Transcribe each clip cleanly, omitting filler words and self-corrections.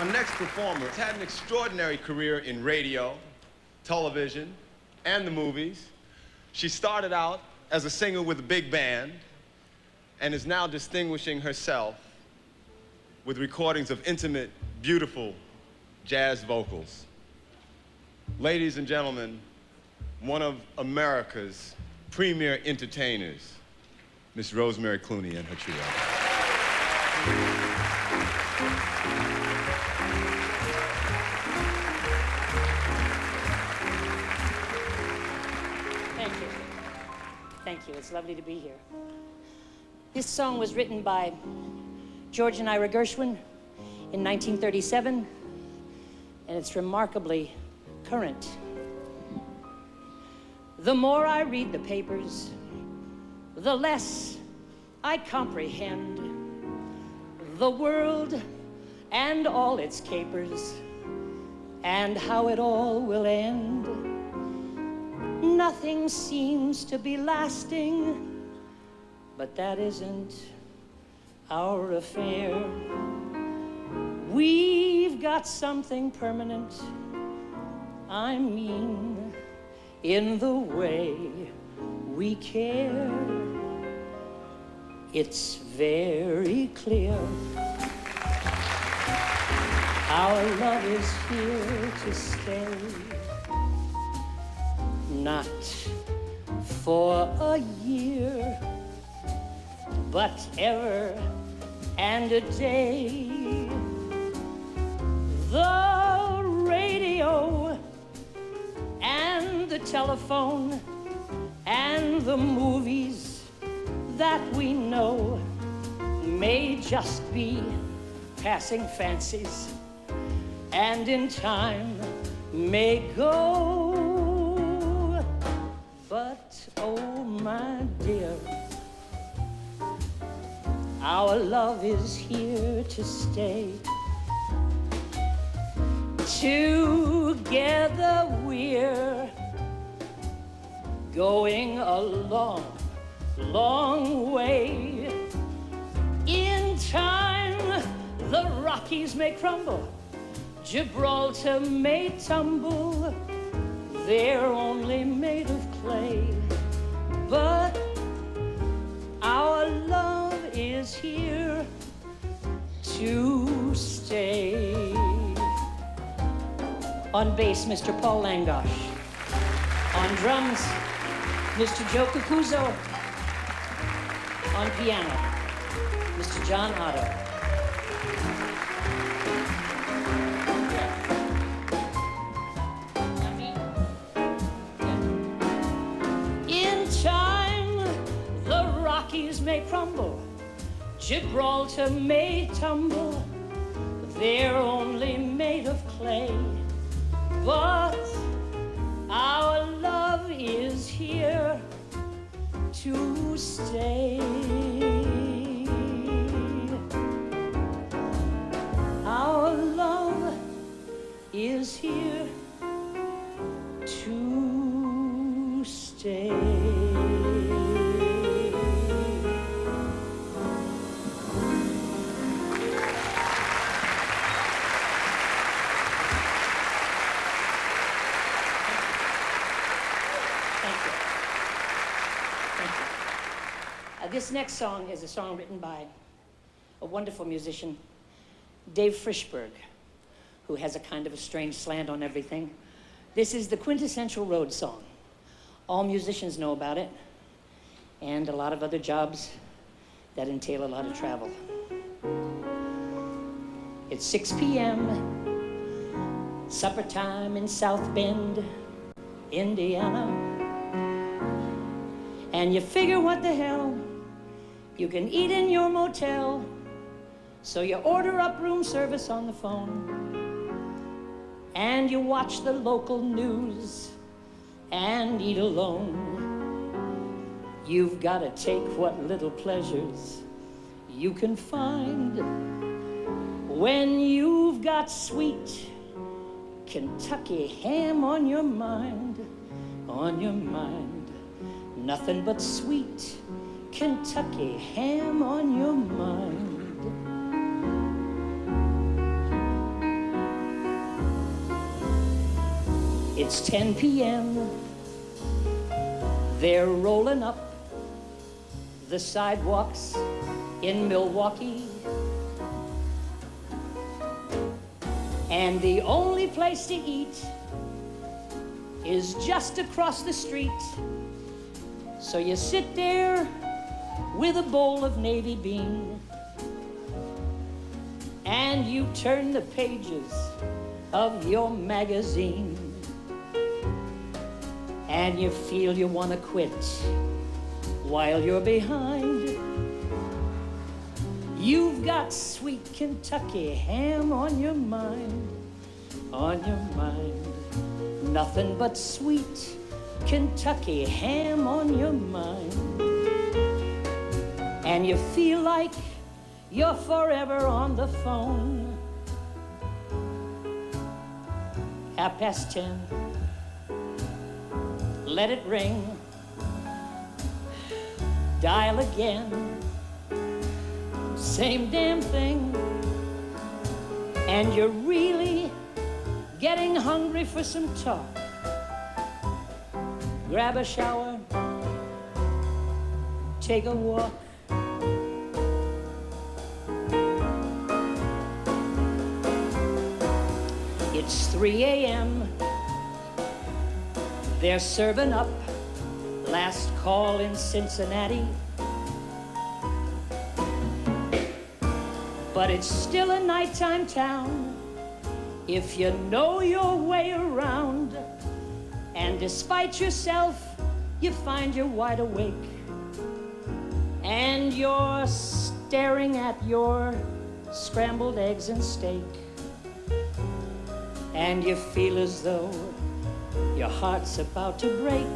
Our next performer has had an extraordinary career in radio, television, and the movies. She started out as a singer with a big band and is now distinguishing herself with recordings of intimate, beautiful jazz vocals. Ladies and gentlemen, one of America's premier entertainers, Miss Rosemary Clooney and her trio. Thank you. It's lovely to be here. This song was written by George and Ira Gershwin in 1937, and it's remarkably current. The more I read the papers, the less I comprehend the world and all its capers and how it all will end. Nothing seems to be lasting, but that isn't our affair. We've got something permanent, I mean, in the way we care. It's very clear our love is here to stay. Not for a year, but ever and a day. The radio and the telephone and the movies that we know may just be passing fancies, and in time may go. But, oh my dear, our love is here to stay. Together we're going a long, long way. In time, the Rockies may crumble, Gibraltar may tumble, they're only made of clay, but our love is here to stay. On bass, Mr. Paul Langosh. On drums, Mr. Joe Cucuzzo. On piano, Mr. John Otto. May crumble, Gibraltar may tumble, they're only made of clay, but our love is here to stay. Our love is here to stay. This next song is a song written by a wonderful musician, Dave Frischberg, who has a kind of a strange slant on everything. This is the quintessential road song. All musicians know about it, and a lot of other jobs that entail a lot of travel. It's 6 p.m., supper time in South Bend, Indiana. And you figure, what the hell? You can eat in your motel, so you order up room service on the phone, and you watch the local news and eat alone. You've got to take what little pleasures you can find when you've got sweet Kentucky ham on your mind, on your mind. Nothing but sweet Kentucky ham on your mind. It's 10 p.m. They're rolling up the sidewalks in Milwaukee. And the only place to eat is just across the street. So you sit there with a bowl of navy bean and you turn the pages of your magazine. And you feel you want to quit while you're behind. You've got sweet Kentucky ham on your mind, on your mind. Nothing but sweet Kentucky ham on your mind. And you feel like you're forever on the phone. 10:30. Let it ring. Dial again. Same damn thing. And you're really getting hungry for some talk. Grab a shower. Take a walk. It's 3 a.m. They're serving up last call in Cincinnati. But it's still a nighttime town if you know your way around. And despite yourself, you find you're wide awake. And you're staring at your scrambled eggs and steak. And you feel as though your heart's about to break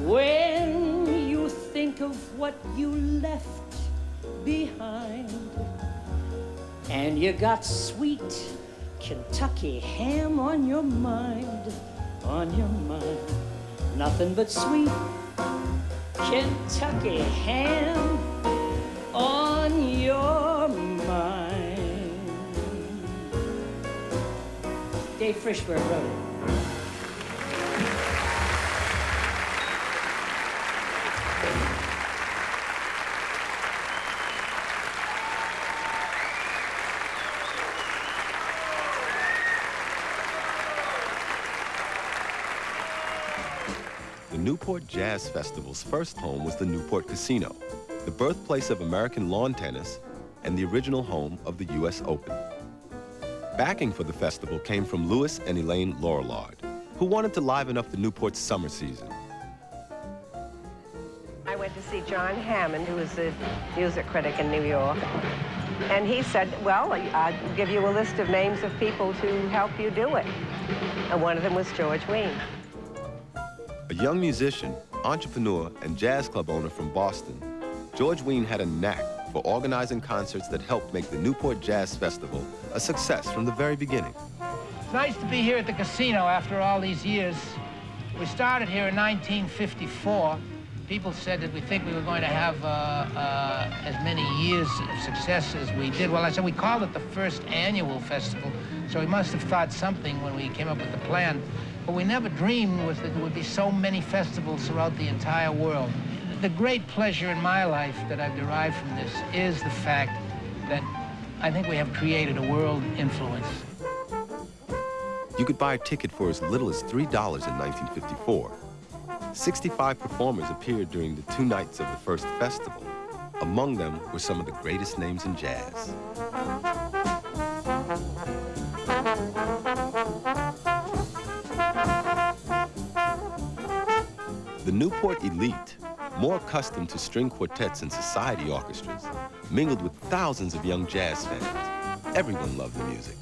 when you think of what you left behind. And you got sweet Kentucky ham on your mind, on your mind. Nothing but sweet Kentucky ham on your mind. Dave Frischberg wrote it. The Newport Jazz Festival's first home was the Newport Casino, the birthplace of American lawn tennis and the original home of the U.S. Open. Backing for the festival came from Louis and Elaine Lorillard, who wanted to liven up the Newport summer season. I went to see John Hammond, who was a music critic in New York, and he said, well, I'll give you a list of names of people to help you do it. And one of them was George Wein. A young musician, entrepreneur, and jazz club owner from Boston, George Wein had a knack for organizing concerts that helped make the Newport Jazz Festival a success from the very beginning. It's nice to be here at the casino after all these years. We started here in 1954. People said that we think we were going to have as many years of success as we did. Well, I said we called it the first annual festival, so we must have thought something when we came up with the plan. But we never dreamed was that there would be so many festivals throughout the entire world. The great pleasure in my life that I've derived from this is the fact that I think we have created a world influence. You could buy a ticket for as little as $3 in 1954. 65 performers appeared during the 2 nights of the first festival. Among them were some of the greatest names in jazz. The Newport elite, more accustomed to string quartets and society orchestras, mingled with thousands of young jazz fans. Everyone loved the music.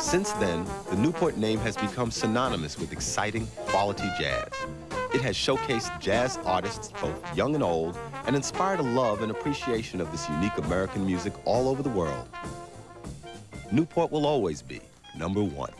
Since then, the Newport name has become synonymous with exciting, quality jazz. It has showcased jazz artists, both young and old, and inspired a love and appreciation of this unique American music all over the world. Newport will always be #1.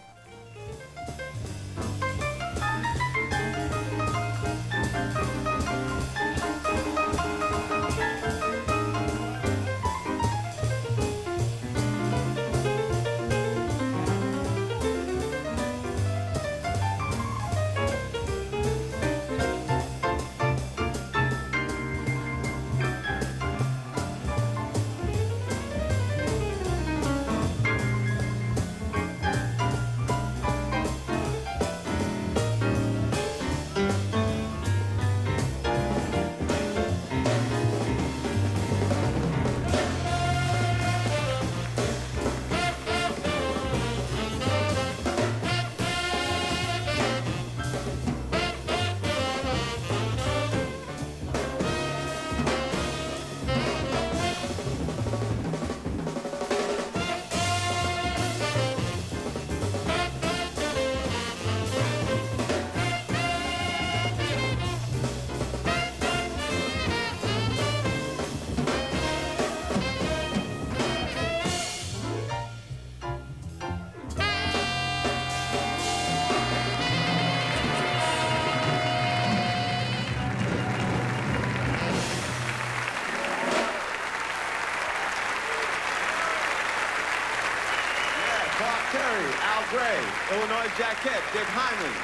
Clark Terry, Al Gray, Illinois Jacquette, Dick Hyman,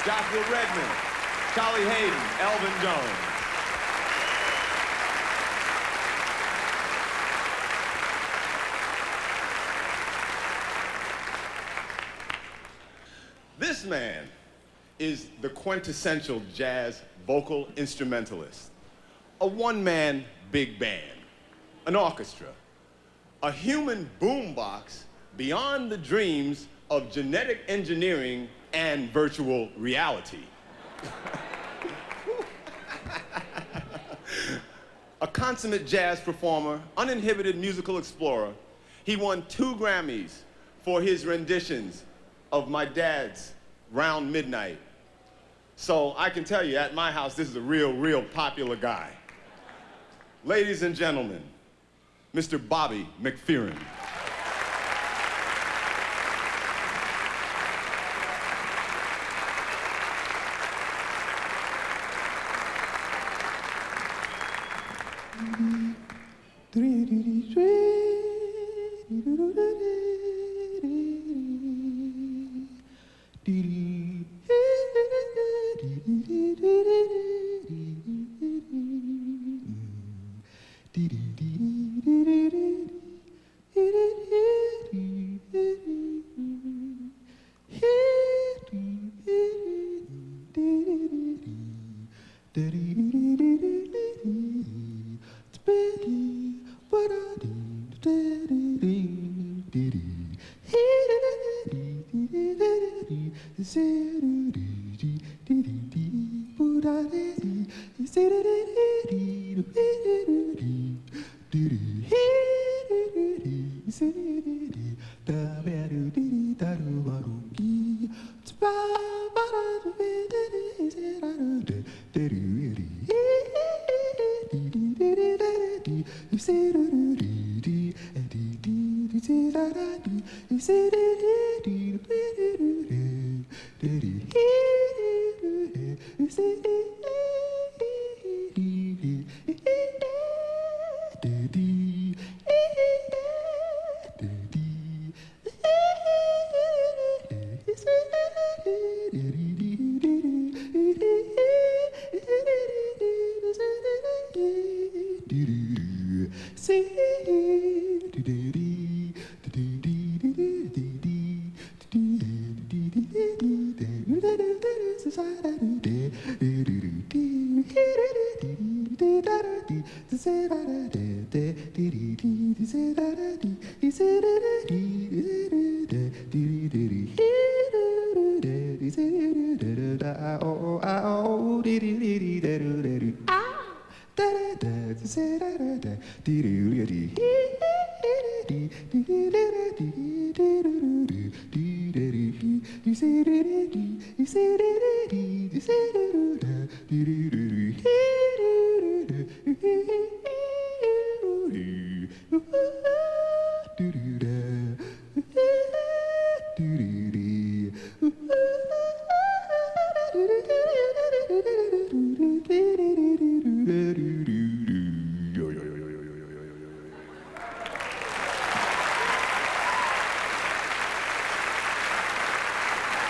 Joshua Redmond, Charlie Hayden, Elvin Jones. This man is the quintessential jazz vocal instrumentalist. A one-man big band, an orchestra, a human boombox beyond the dreams of genetic engineering and virtual reality. A consummate jazz performer, uninhibited musical explorer, he won 2 Grammys for his renditions of my dad's Round Midnight. So I can tell you, at my house, this is a real popular guy. Ladies and gentlemen, Mr. Bobby McFerrin.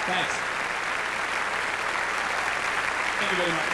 Thanks. Thank you very much.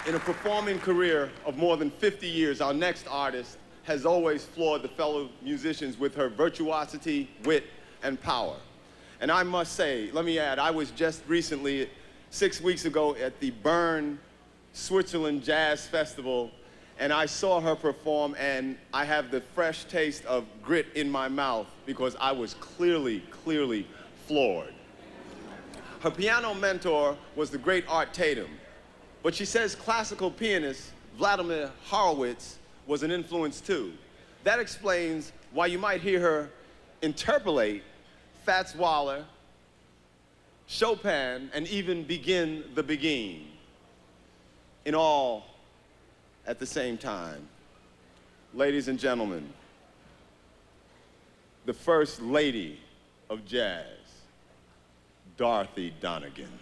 In a performing career of more than 50 years, our next artist has always floored the fellow musicians with her virtuosity, wit, and power. And I must say, let me add, I was just recently, 6 weeks ago, at the Bern, Switzerland Jazz Festival, and I saw her perform, and I have the fresh taste of grit in my mouth because I was clearly floored. Her piano mentor was the great Art Tatum, but she says classical pianist Vladimir Horowitz was an influence too. That explains why you might hear her interpolate Fats Waller, Chopin, and even Begin the Beguine. In all, at the same time. Ladies and gentlemen, the First Lady of Jazz, Dorothy Donegan.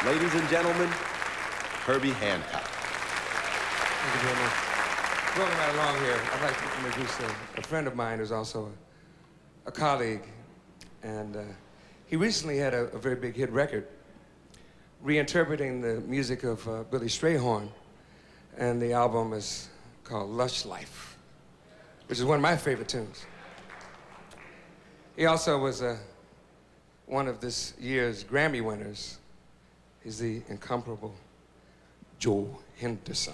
Ladies and gentlemen, Herbie Hancock. Thank you very much. Rolling right along here, I'd like to introduce a friend of mine who's also a colleague. And he recently had a very big hit record, reinterpreting the music of Billy Strayhorn. And the album is called Lush Life, which is one of my favorite tunes. He also was one of this year's Grammy winners. He's the incomparable Joe Henderson.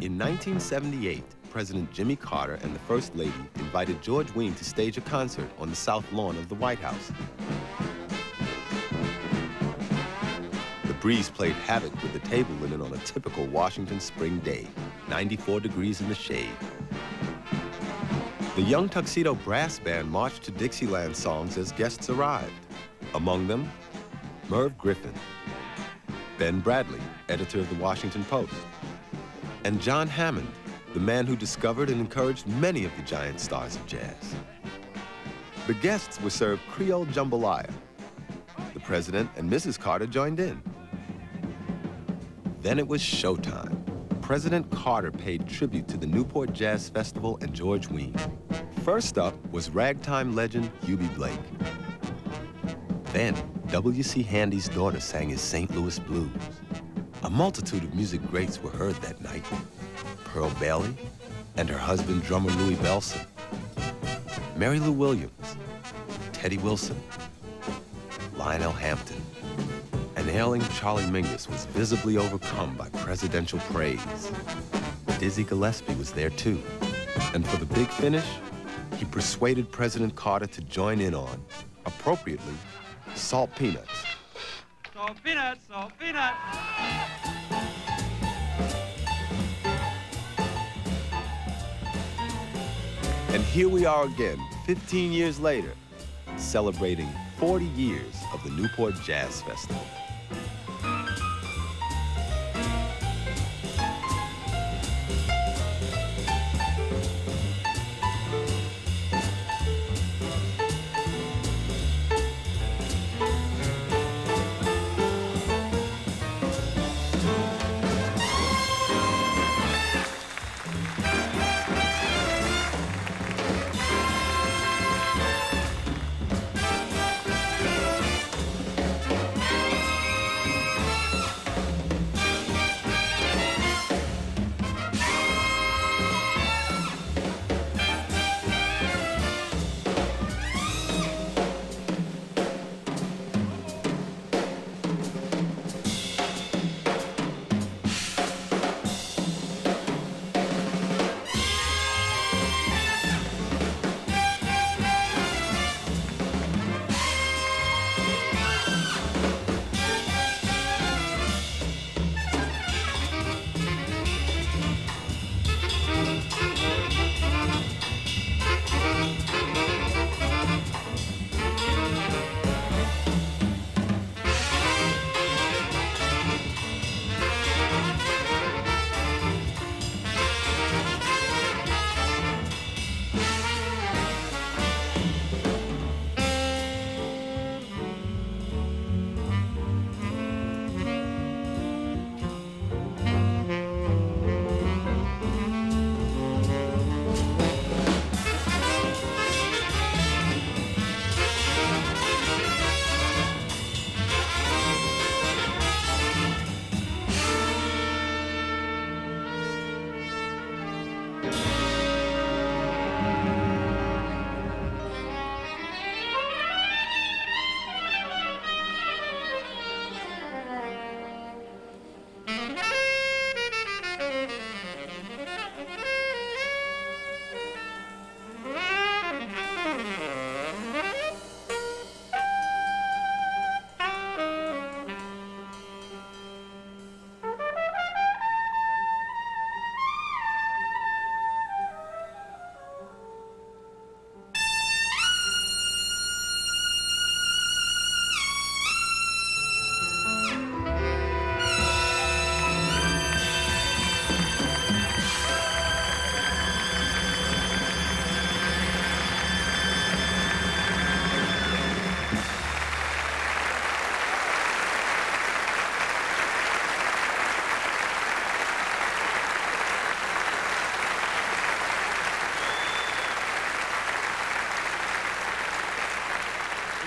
In 1978, President Jimmy Carter and the First Lady invited George Wein to stage a concert on the south lawn of the White House. The breeze played havoc with the table linen on a typical Washington spring day, 94 degrees in the shade. The Young Tuxedo Brass Band marched to Dixieland songs as guests arrived. Among them, Merv Griffin, Ben Bradley, editor of the Washington Post, and John Hammond, the man who discovered and encouraged many of the giant stars of jazz. The guests were served Creole jambalaya. The President and Mrs. Carter joined in. Then it was showtime. President Carter paid tribute to the Newport Jazz Festival and George Wein. First up was ragtime legend Hubie Blake. Then, W.C. Handy's daughter sang his St. Louis blues. A multitude of music greats were heard that night. Pearl Bailey and her husband, drummer Louis Bellson. Mary Lou Williams, Teddy Wilson, Lionel Hampton. And ailing Charlie Mingus was visibly overcome by presidential praise. Dizzy Gillespie was there too. And for the big finish, he persuaded President Carter to join in on, appropriately, Salt Peanuts. Salt peanuts, salt peanuts. And here we are again, 15 years later, celebrating 40 years of the Newport Jazz Festival.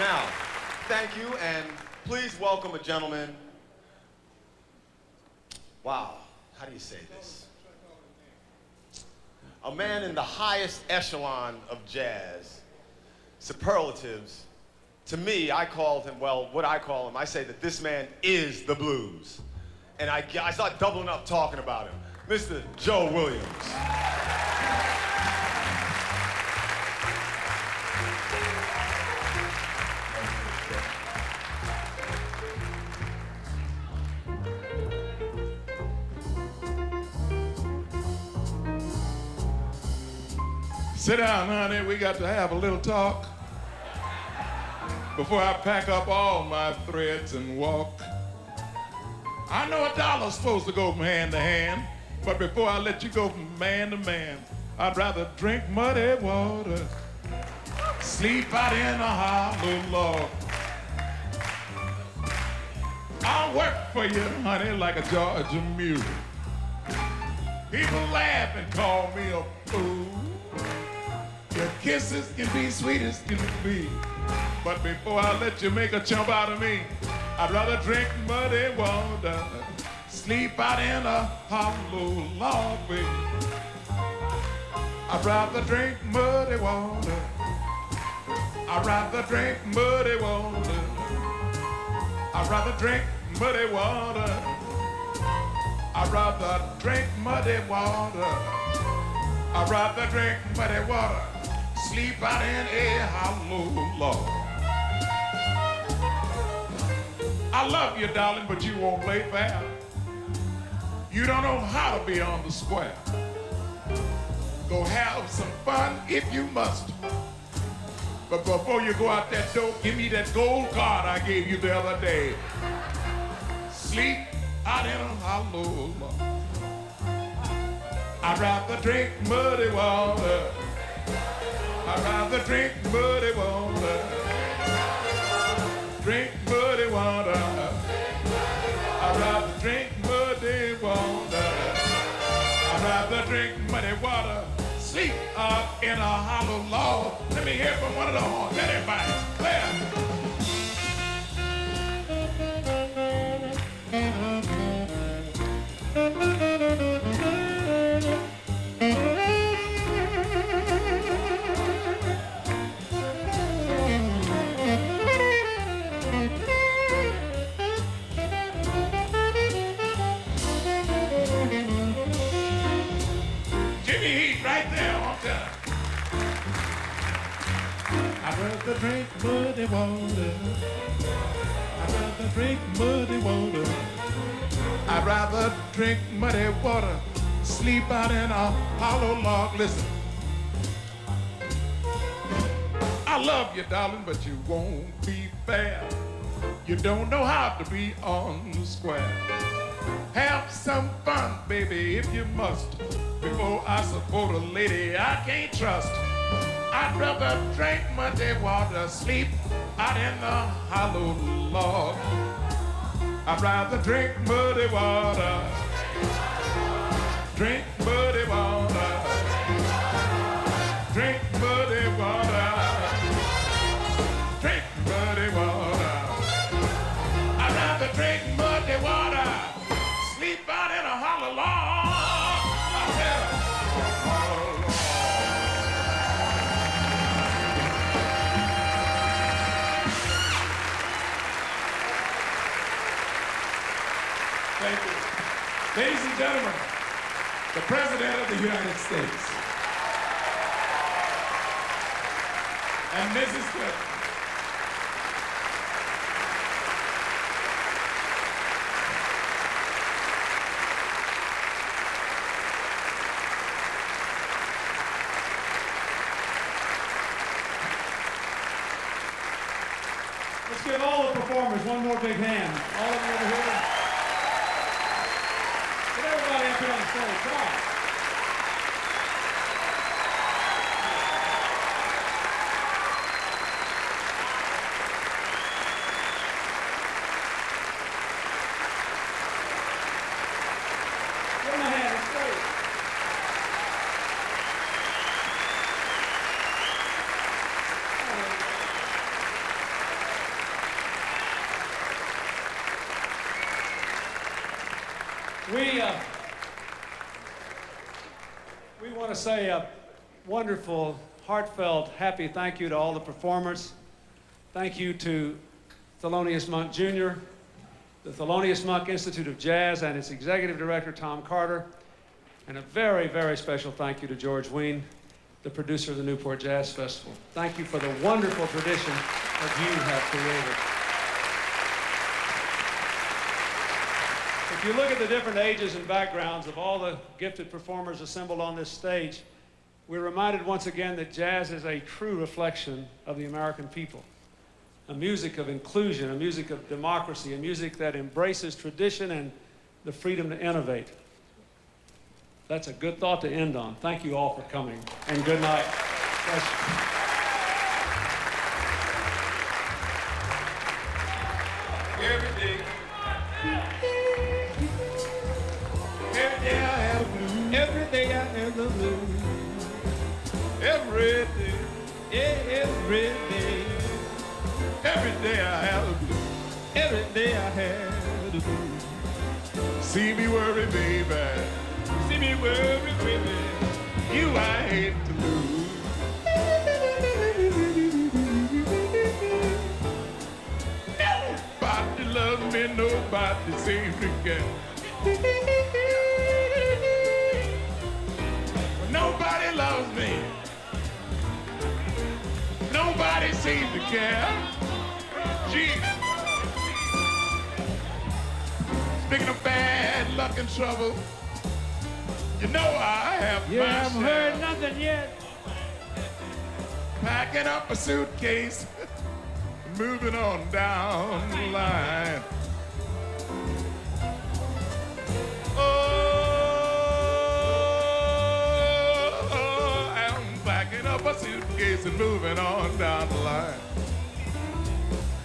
Now, thank you, and please welcome a gentleman. Wow, how do you say this? A man in the highest echelon of jazz, superlatives. To me, I called him, well, what I call him, I say that this man is the blues. And I start doubling up talking about him. Mr. Joe Williams. Sit down, honey. We got to have a little talk before I pack up all my threads and walk. I know a dollar's supposed to go from hand to hand, but before I let you go from man to man, I'd rather drink muddy water, sleep out in a hollow log. I'll work for you, honey, like a Georgia mule. People laugh and call me a fool. Your kisses can be sweet as can be, but before I let you make a chump out of me, I'd rather drink muddy water, sleep out in a hollow log, baby. I'd rather drink muddy water. I'd rather drink muddy water. I'd rather drink muddy water. I'd rather drink muddy water. I'd rather drink muddy water, sleep out in a hollow log. I love you, darling, but you won't play fair. You don't know how to be on the square. Go have some fun if you must. But before you go out that door, give me that gold card I gave you the other day. Sleep out in a hollow log. I'd rather drink muddy water. I'd rather drink muddy water. Drink muddy water. I'd rather drink muddy water. I'd rather drink muddy water. Sleep up in a hollow log. Let me hear from one of the horns. Everybody, clear. I'd rather drink muddy water. I'd rather drink muddy water. I'd rather drink muddy water. Sleep out in a hollow log. Listen. I love you, darling, but you won't be fair. You don't know how to be on the square. Have some fun, baby, if you must. Before I support a lady I can't trust. I'd rather drink muddy water, sleep out in the hollow log. I'd rather drink muddy water. Drink muddy water. Drink muddy water. Drink muddy water. I'd rather drink muddy water. Sleep out in a hollow log. I tell you. Thank you. Ladies and gentlemen, the President of the United States and Mrs. Clinton. Let's give all the performers one more big hand. All of them over here. Get everybody up here on the stage. Come on. Give them a hand. It's great. want to say a wonderful, heartfelt, happy thank you to all the performers. Thank you to Thelonious Monk Jr., the Thelonious Monk Institute of Jazz and its executive director, Tom Carter, and a very, very special thank you to George Wein, the producer of the Newport Jazz Festival. Thank you for the wonderful tradition that you have created. If you look at the different ages and backgrounds of all the gifted performers assembled on this stage, we're reminded once again that jazz is a true reflection of the American people. A music of inclusion, a music of democracy, a music that embraces tradition and the freedom to innovate. That's a good thought to end on. Thank you all for coming, and good night. Bless you. Every day I have the blues. Every day I have the blues. Every day, every day. Every day I have the blues. Every day I have the blues. See me worry, baby. See me worry, baby. You I hate to lose. Nobody loves me, nobody seems to care. Nobody loves me. Nobody seems to care. Gee. Speaking of bad luck and trouble, you know I have You my haven't share. heard nothing yet. Packing up a suitcase, moving on down the line. Oh, I'm packing up a suitcase and moving on down the line.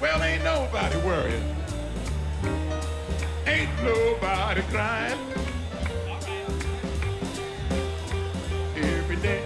Well, ain't nobody worrying. Ain't nobody crying. Every day.